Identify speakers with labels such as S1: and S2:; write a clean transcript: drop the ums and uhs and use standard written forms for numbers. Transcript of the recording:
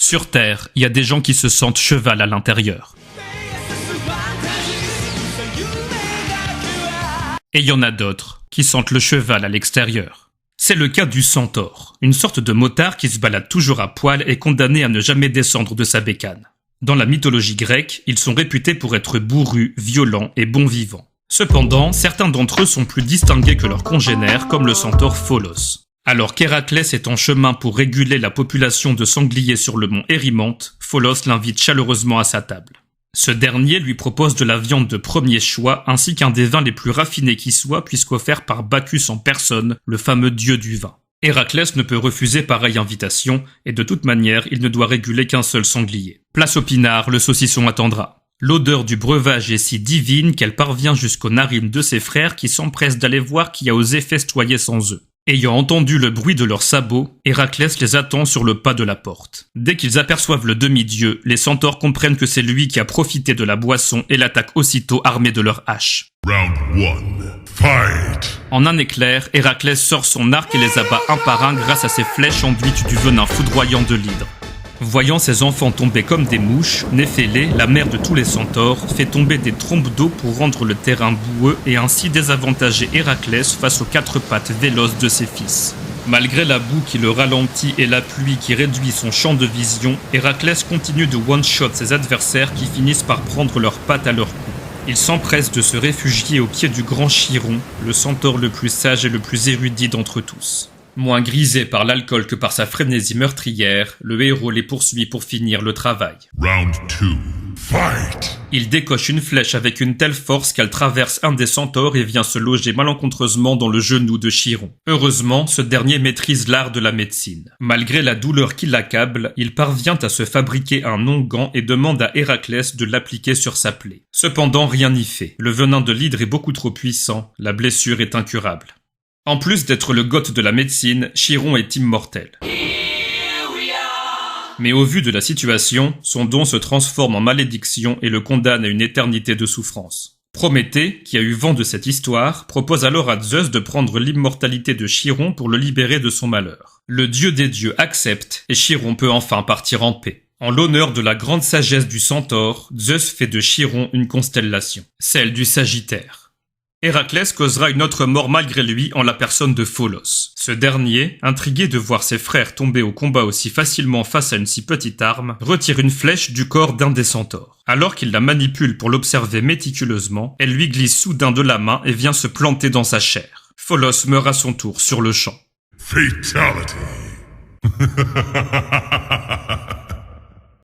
S1: Sur Terre, il y a des gens qui se sentent cheval à l'intérieur. Et il y en a d'autres qui sentent le cheval à l'extérieur. C'est le cas du centaure, une sorte de motard qui se balade toujours à poil et condamné à ne jamais descendre de sa bécane. Dans la mythologie grecque, ils sont réputés pour être bourrus, violents et bons vivants. Cependant, certains d'entre eux sont plus distingués que leurs congénères, comme le centaure Pholos. Alors qu'Héraclès est en chemin pour réguler la population de sangliers sur le mont Érymanthe, Pholos l'invite chaleureusement à sa table. Ce dernier lui propose de la viande de premier choix ainsi qu'un des vins les plus raffinés qui soient puisqu'offert par Bacchus en personne, le fameux dieu du vin. Héraclès ne peut refuser pareille invitation et de toute manière il ne doit réguler qu'un seul sanglier. Place au pinard, le saucisson attendra. L'odeur du breuvage est si divine qu'elle parvient jusqu'aux narines de ses frères qui s'empressent d'aller voir qui a osé festoyer sans eux. Ayant entendu le bruit de leurs sabots, Héraclès les attend sur le pas de la porte. Dès qu'ils aperçoivent le demi-dieu, les centaures comprennent que c'est lui qui a profité de la boisson et l'attaquent aussitôt armés de leurs haches.
S2: Round 1. Fight!
S1: En un éclair, Héraclès sort son arc et les abat un par un grâce à ses flèches enduites du venin foudroyant de l'hydre. Voyant ses enfants tomber comme des mouches, Néphélé, la mère de tous les centaures, fait tomber des trombes d'eau pour rendre le terrain boueux et ainsi désavantager Héraclès face aux quatre pattes véloces de ses fils. Malgré la boue qui le ralentit et la pluie qui réduit son champ de vision, Héraclès continue de one-shot ses adversaires qui finissent par prendre leurs pattes à leur cou. Il s'empresse de se réfugier au pied du grand Chiron, le centaure le plus sage et le plus érudit d'entre tous. Moins grisé par l'alcool que par sa frénésie meurtrière, le héros les poursuit pour finir le travail.
S2: Round 2. Fight!
S1: Il décoche une flèche avec une telle force qu'elle traverse un des centaures et vient se loger malencontreusement dans le genou de Chiron. Heureusement, ce dernier maîtrise l'art de la médecine. Malgré la douleur qui l'accable, il parvient à se fabriquer un onguent et demande à Héraclès de l'appliquer sur sa plaie. Cependant, rien n'y fait. Le venin de l'hydre est beaucoup trop puissant, la blessure est incurable. En plus d'être le goth de la médecine, Chiron est immortel. Mais au vu de la situation, son don se transforme en malédiction et le condamne à une éternité de souffrance. Prométhée, qui a eu vent de cette histoire, propose alors à Zeus de prendre l'immortalité de Chiron pour le libérer de son malheur. Le dieu des dieux accepte et Chiron peut enfin partir en paix. En l'honneur de la grande sagesse du centaure, Zeus fait de Chiron une constellation, celle du Sagittaire. Héraclès causera une autre mort malgré lui en la personne de Pholos. Ce dernier, intrigué de voir ses frères tomber au combat aussi facilement face à une si petite arme, retire une flèche du corps d'un des centaures. Alors qu'il la manipule pour l'observer méticuleusement, elle lui glisse soudain de la main et vient se planter dans sa chair. Pholos meurt à son tour sur le champ.
S2: Fatality!